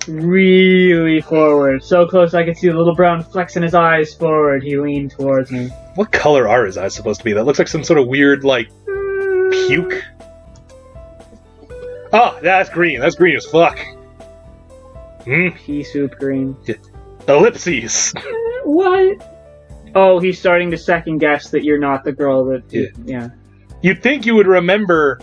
really forward. So close I could see the little brown flecks in his eyes forward. He leaned towards me. What color are his eyes supposed to be? That looks like some sort of weird, like, puke. Oh, that's green. That's green as fuck. Pea soup green. Yeah. Ellipses. What? Oh, he's starting to second guess that you're not the girl that... Yeah. You'd think you would remember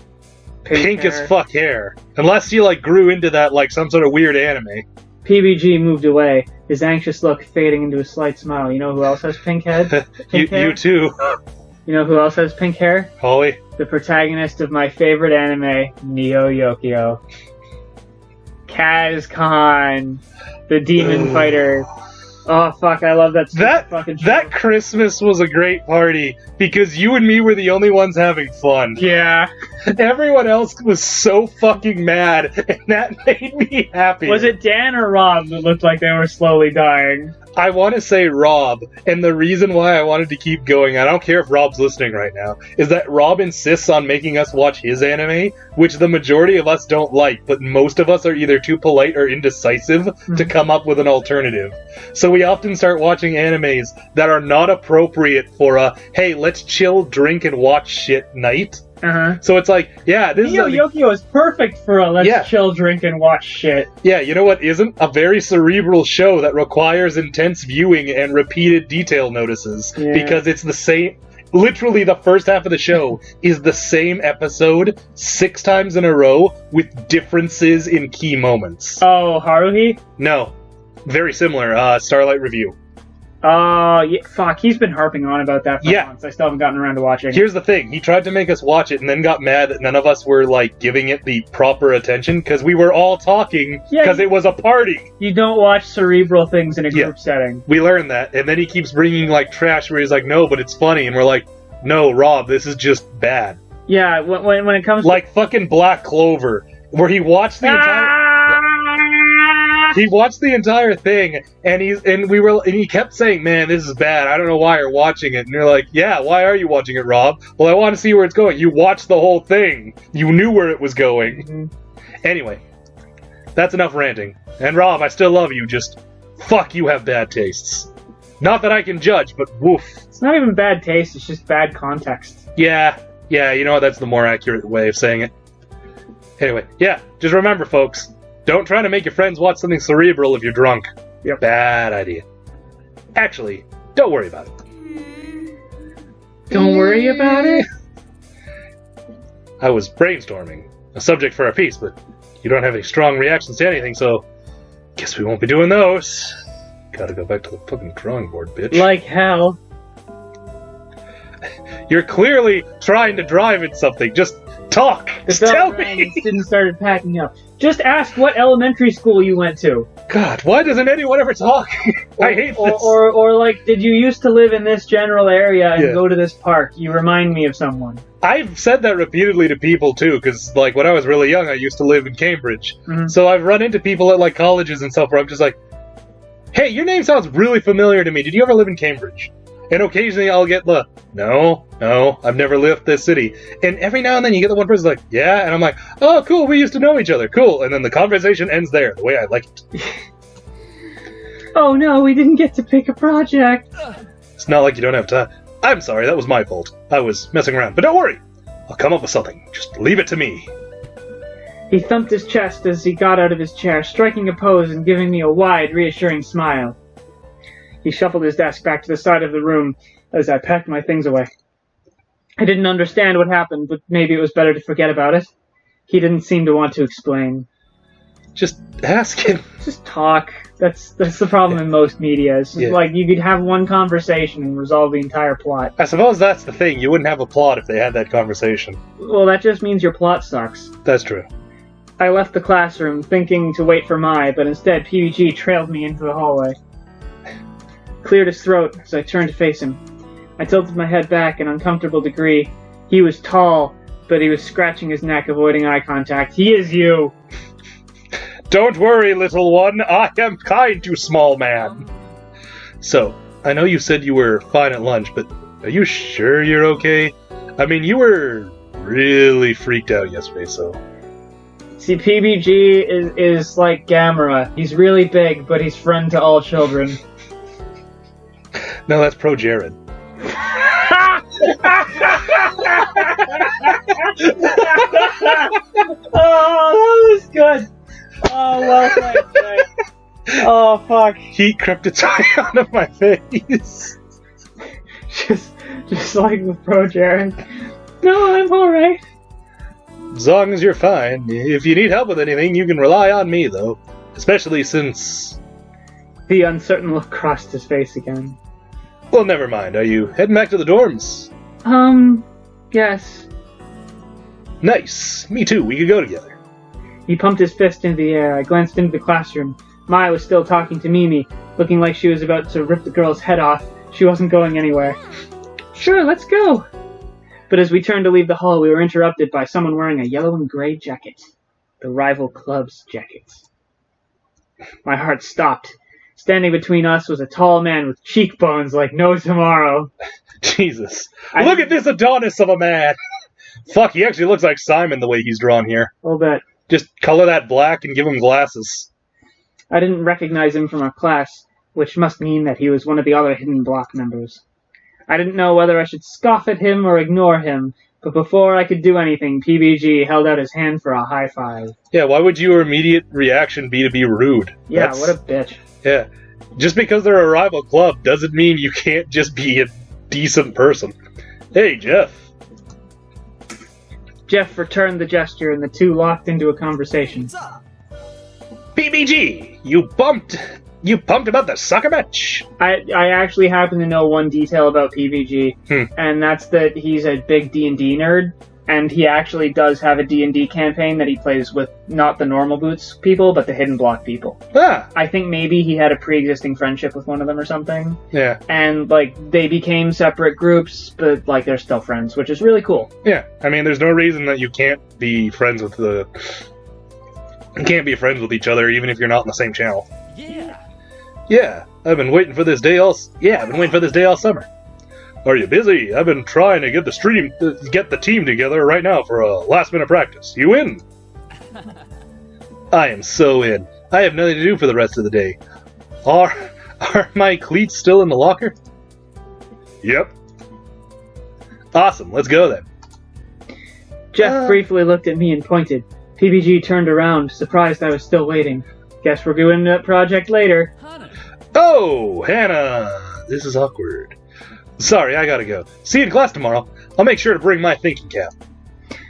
pink as fuck hair. Unless you, like, grew into that, like, some sort of weird anime. PBG moved away, his anxious look fading into a slight smile. You know who else has pink head? You too. You know who else has pink hair? Holly? The protagonist of my favorite anime, Neo Yokio. Kaz Khan, the demon fighter. Oh, fuck, I love that fucking show. That Christmas was a great party, because you and me were the only ones having fun. Yeah. Everyone else was so fucking mad, and that made me happy. Was it Dan or Rob that looked like they were slowly dying? I want to say Rob, and the reason why I wanted to keep going, I don't care if Rob's listening right now, is that Rob insists on making us watch his anime, which the majority of us don't like, but most of us are either too polite or indecisive to come up with an alternative. So we often start watching animes that are not appropriate for a, hey, let's chill, drink, and watch shit night. So it's like, yeah, this Neo Yokio is perfect for a let's chill, drink, and watch shit. Yeah, you know what isn't? A very cerebral show that requires intense viewing and repeated detail notices. Yeah. Because it's the same... Literally, the first half of the show is the same episode 6 times in a row with differences in key moments. Oh, Haruhi? No. Very similar. Starlight Review. Yeah, fuck, he's been harping on about that for months. I still haven't gotten around to watching. Here's the thing, he tried to make us watch it and then got mad that none of us were, like, giving it the proper attention, because we were all talking, because it was a party. You don't watch cerebral things in a group setting. We learned that, and then he keeps bringing, like, trash where he's like, no, but it's funny, and we're like, no, Rob, this is just bad. Yeah, when it comes like fucking Black Clover, where he watched the entire... He watched the entire thing, and he kept saying, "Man, this is bad. I don't know why you're watching it." And you're like, "Yeah, why are you watching it, Rob?" "Well, I want to see where it's going." You watched the whole thing. You knew where it was going. Anyway, that's enough ranting. And Rob, I still love you. Just fuck, you have bad tastes. Not that I can judge, but woof. It's not even bad taste. It's just bad context. Yeah. You know what? That's the more accurate way of saying it. Anyway, yeah. Just remember, folks. Don't try to make your friends watch something cerebral if you're drunk. Yep. Bad idea. Actually, don't worry about it. Don't worry about it? I was brainstorming a subject for our piece, but you don't have any strong reactions to anything, so guess we won't be doing those. Gotta go back to the fucking drawing board, bitch. Like hell. You're clearly trying to drive at something. Just talk. Just tell me. Didn't start packing up. Just ask what elementary school you went to. God, why doesn't anyone ever talk? I hate this. Or like, did you used to live in this general area and go to this park? You remind me of someone. I've said that repeatedly to people, too, because, like, when I was really young, I used to live in Cambridge. So I've run into people at, like, colleges and stuff where I'm just like, hey, your name sounds really familiar to me. Did you ever live in Cambridge? And occasionally I'll get the, no, I've never left this city. And every now and then you get the one person like, yeah, and I'm like, oh, cool, we used to know each other, cool. And then the conversation ends there, the way I like it. Oh no, we didn't get to pick a project. It's not like you don't have time. I'm sorry, that was my fault. I was messing around, but don't worry. I'll come up with something. Just leave it to me. He thumped his chest as he got out of his chair, striking a pose and giving me a wide, reassuring smile. He shuffled his desk back to the side of the room as I packed my things away. I didn't understand what happened, but maybe it was better to forget about it. He didn't seem to want to explain. Just ask him. Just talk. That's the problem in most media. It's just like you could have one conversation and resolve the entire plot. I suppose that's the thing. You wouldn't have a plot if they had that conversation. Well, that just means your plot sucks. That's true. I left the classroom, thinking to wait for Mai, but instead PBG trailed me into the hallway. Cleared his throat as I turned to face him. I tilted my head back an uncomfortable degree. He was tall, but he was scratching his neck, avoiding eye contact. He is you! Don't worry, little one. I am kind to small man. So, I know you said you were fine at lunch, but are you sure you're okay? I mean, you were really freaked out yesterday, so... See, PBG is like Gamera. He's really big, but he's friend to all children. No, that's Projared. Oh, that was good. Oh, well played, Jay. Oh, fuck. Heat crept its way out of my face. Just like with Projared. No, I'm alright. As long as you're fine. If you need help with anything, you can rely on me, though. Especially since... The uncertain look crossed his face again. Well, never mind. Are you heading back to the dorms? Yes. Nice. Me too. We could go together. He pumped his fist into the air. I glanced into the classroom. Maya was still talking to Mimi, looking like she was about to rip the girl's head off. She wasn't going anywhere. Sure, let's go. But as we turned to leave the hall, we were interrupted by someone wearing a yellow and gray jacket. The rival club's jacket. My heart stopped. Standing between us was a tall man with cheekbones like no tomorrow. Jesus. Look at this Adonis of a man! Fuck, he actually looks like Simon the way he's drawn here. A little bit. Just color that black and give him glasses. I didn't recognize him from our class, which must mean that he was one of the other Hidden Block members. I didn't know whether I should scoff at him or ignore him, but before I could do anything, PBG held out his hand for a high five. Yeah, why would your immediate reaction be to be rude? Yeah, what a bitch. Yeah. Just because they're a rival club doesn't mean you can't just be a decent person. Hey, Jeff. Jeff returned the gesture, and the two locked into a conversation. What's up? PBG, you pumped about the soccer match? I actually happen to know one detail about PBG, and that's that he's a big D&D nerd, and he actually does have a D&D campaign that he plays with not the normal Boots people, but the Hidden Block people. Ah. I think maybe he had a pre-existing friendship with one of them or something. Yeah. And, they became separate groups, but, they're still friends, which is really cool. Yeah, I mean, there's no reason that you can't be friends with each other, even if you're not in the same channel. Yeah. Yeah, I've been waiting for this day all summer. Are you busy? I've been trying to get the team together right now for a last-minute practice. You in? I am so in. I have nothing to do for the rest of the day. Are my cleats still in the locker? Yep. Awesome, let's go then. Jeff briefly looked at me and pointed. PBG turned around, surprised I was still waiting. Guess we're doing that project later. Oh, Hannah! This is awkward. Sorry, I gotta go. See you in class tomorrow. I'll make sure to bring my thinking cap.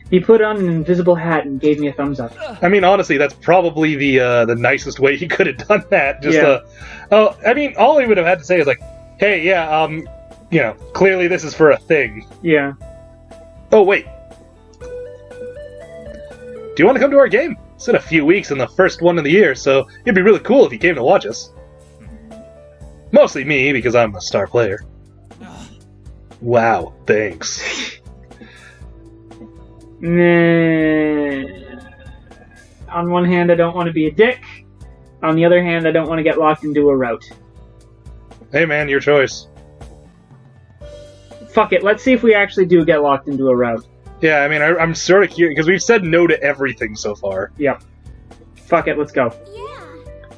He put on an invisible hat and gave me a thumbs up. I mean, honestly, that's probably the nicest way he could have done that. All he would have had to say is hey, yeah, clearly this is for a thing. Yeah. Oh, wait. Do you want to come to our game? It's in a few weeks and the first one of the year, so it'd be really cool if you came to watch us. Mostly me, because I'm a star player. Wow, thanks. On one hand, I don't want to be a dick. On the other hand, I don't want to get locked into a route. Hey man, your choice. Fuck it, let's see if we actually do get locked into a route. Yeah, I mean, I'm sort of curious, because we've said no to everything so far. Yep. Fuck it, let's go.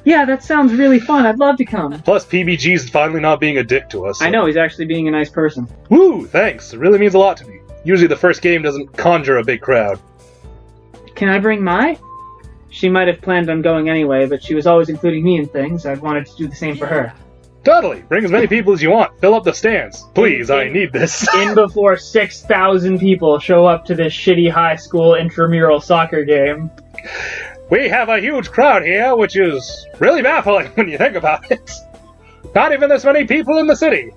Yeah, that sounds really fun. I'd love to come. Plus, PBG's finally not being a dick to us. So. I know, he's actually being a nice person. Woo, thanks. It really means a lot to me. Usually the first game doesn't conjure a big crowd. Can I bring Mai? She might have planned on going anyway, but she was always including me in things. I wanted to do the same for her. Totally. Bring as many people as you want. Fill up the stands. Please, I need this. In before 6,000 people show up to this shitty high school intramural soccer game. We have a huge crowd here, which is really baffling when you think about it. Not even this many people in the city.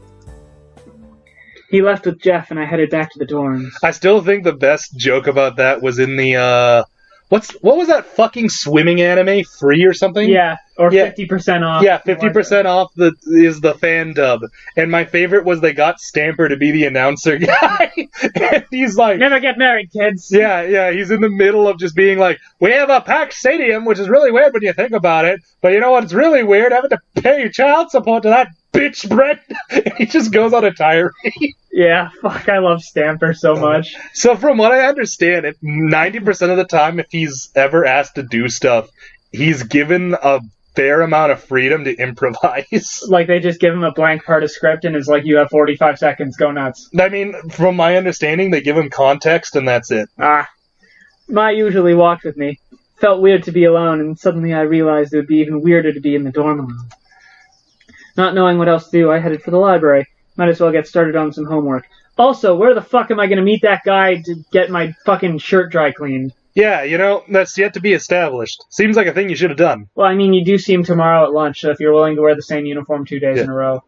He left with Jeff, and I headed back to the dorms. I still think the best joke about that was in the, what was that fucking swimming anime? Free or something? Yeah, or 50% off. Yeah, 50% off is the fan dub. And my favorite was they got Stamper to be the announcer guy. And he's like... Never get married, kids. Yeah, he's in the middle of just being like, we have a packed stadium, which is really weird when you think about it. But you know what's really weird? Having to pay child support to that bitch, Brett! And he just goes on a tirade. Yeah, fuck, I love Stamper so much. So from what I understand, 90% of the time, if he's ever asked to do stuff, he's given a fair amount of freedom to improvise. Like, they just give him a blank part of script and it's like, you have 45 seconds, go nuts. I mean, from my understanding, they give him context and that's it. Ma usually walked with me. Felt weird to be alone, and suddenly I realized it would be even weirder to be in the dorm alone. Not knowing what else to do, I headed for the library. Might as well get started on some homework. Also, where the fuck am I going to meet that guy to get my fucking shirt dry cleaned? Yeah, you know, that's yet to be established. Seems like a thing you should have done. Well, I mean, you do see him tomorrow at lunch, so if you're willing to wear the same uniform 2 days in a row.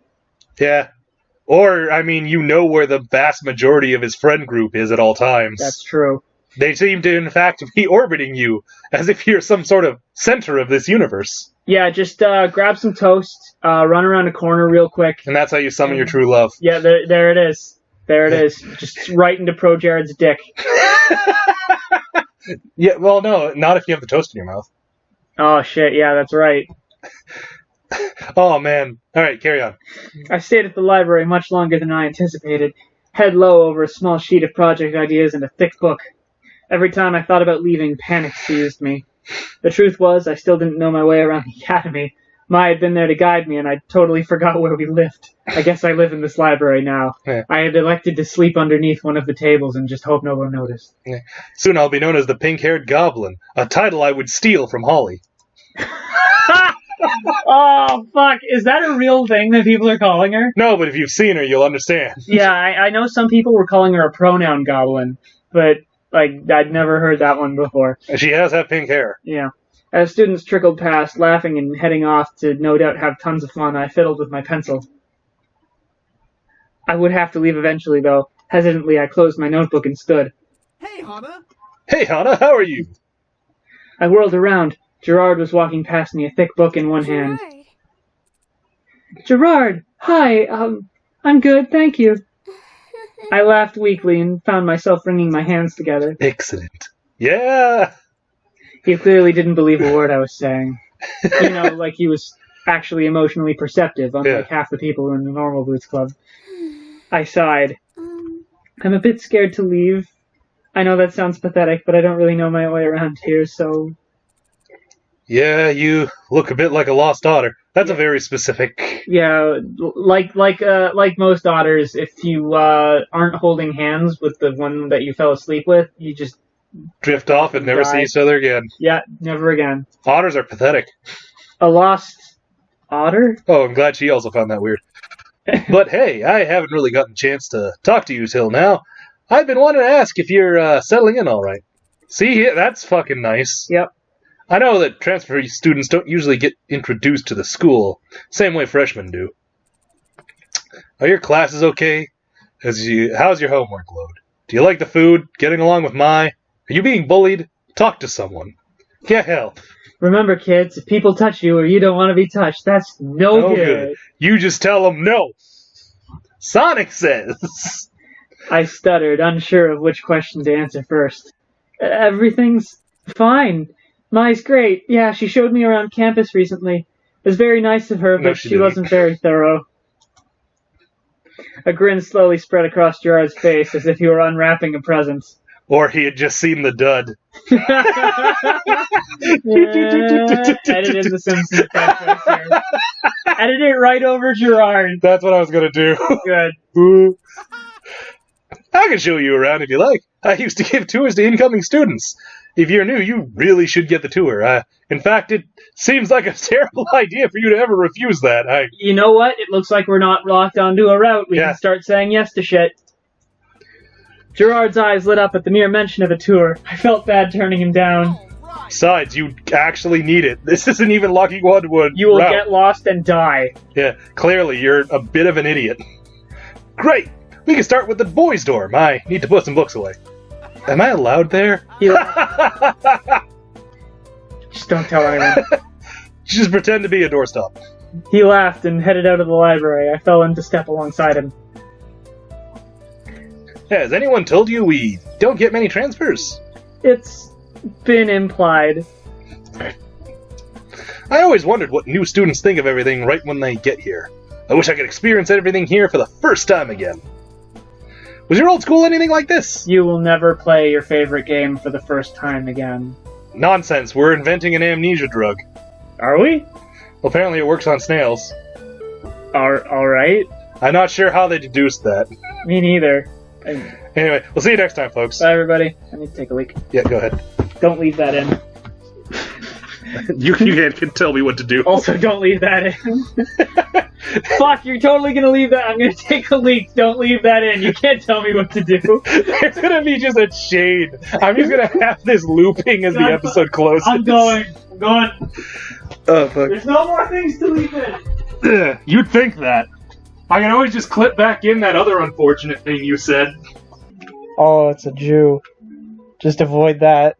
Yeah. Or, I mean, you know where the vast majority of his friend group is at all times. That's true. They seem to, in fact, be orbiting you, as if you're some sort of center of this universe. Yeah, just grab some toast, run around a corner real quick. And that's how you summon your true love. Yeah, there it is. There it is. Just right into Projared's dick. Yeah, well, no, not if you have the toast in your mouth. Oh, shit, yeah, that's right. Oh, man. All right, carry on. I stayed at the library much longer than I anticipated, head low over a small sheet of project ideas and a thick book. Every time I thought about leaving, panic seized me. The truth was, I still didn't know my way around the academy. Mai had been there to guide me, and I totally forgot where we lived. I guess I live in this library now. Yeah. I had elected to sleep underneath one of the tables and just hope no one noticed. Yeah. Soon I'll be known as the Pink-Haired Goblin, a title I would steal from Holly. Oh, fuck. Is that a real thing that people are calling her? No, but if you've seen her, you'll understand. Yeah, I know some people were calling her a pronoun goblin, but, like, I'd never heard that one before. She has had pink hair. Yeah. As students trickled past, laughing and heading off to no doubt have tons of fun, I fiddled with my pencil. I would have to leave eventually, though. Hesitantly, I closed my notebook and stood. Hey, Hana. Hey, Hana, how are you? I whirled around. Gerard was walking past me, a thick book in one hand. Gerard! Hi, I'm good, thank you. I laughed weakly and found myself wringing my hands together. Excellent. Yeah! He clearly didn't believe a word I was saying. You know, like he was actually emotionally perceptive, unlike half the people in the normal Boots Club. I sighed. I'm a bit scared to leave. I know that sounds pathetic, but I don't really know my way around here, so... Yeah, you look a bit like a lost daughter. That's a very specific... Yeah, like most daughters, if you aren't holding hands with the one that you fell asleep with, you just... drift off and never see each other again. Yeah, never again. Otters are pathetic. A lost otter? Oh, I'm glad she also found that weird. But hey, I haven't really gotten a chance to talk to you till now. I've been wanting to ask if you're settling in all right. See, that's fucking nice. Yep. I know that transfer students don't usually get introduced to the school, same way freshmen do. Are your classes okay? How's your homework load? Do you like the food? Getting along with Mai? Are you being bullied? Talk to someone. Get help. Remember, kids, if people touch you or you don't want to be touched, that's no good. You just tell them no. Sonic says. I stuttered, unsure of which question to answer first. Everything's fine. Mai's great. Yeah, she showed me around campus recently. It was very nice of her, but she wasn't very thorough. A grin slowly spread across Gerard's face as if he were unwrapping a present. Or he had just seen the dud. Edit in the Simpsons podcast here. Edit it right over Gerard. That's what I was going to do. Good. I can show you around if you like. I used to give tours to incoming students. If you're new, you really should get the tour. In fact, it seems like a terrible idea for you to ever refuse that. You know what? It looks like we're not locked onto a route. We can start saying yes to shit. Gerard's eyes lit up at the mere mention of a tour. I felt bad turning him down. Besides, you actually need it. This isn't even Lucky Woodwood. You will get lost and die. Yeah, clearly, you're a bit of an idiot. Great! We can start with the boys' dorm. I need to put some books away. Am I allowed there? Just don't tell anyone. Just pretend to be a doorstop. He laughed and headed out of the library. I fell into step alongside him. Has anyone told you we don't get many transfers? It's been implied. I always wondered what new students think of everything right when they get here. I wish I could experience everything here for the first time again. Was your old school anything like this? You will never play your favorite game for the first time again. Nonsense, we're inventing an amnesia drug. Are we? Well, apparently it works on snails. Alright. I'm not sure how they deduced that. Me neither. Anyway, we'll see you next time, folks. Bye, everybody. I need to take a leak. Yeah, go ahead. Don't leave that in. You can tell me what to do. Also, don't leave that in. Fuck, you're totally gonna leave that. I'm gonna take a leak. Don't leave that in. You can't tell me what to do. It's gonna be just a shade. I'm just gonna have this looping as the episode closes. I'm going. Oh, fuck. There's no more things to leave in. You'd think that. I can always just clip back in that other unfortunate thing you said. Oh, it's a Jew. Just avoid that.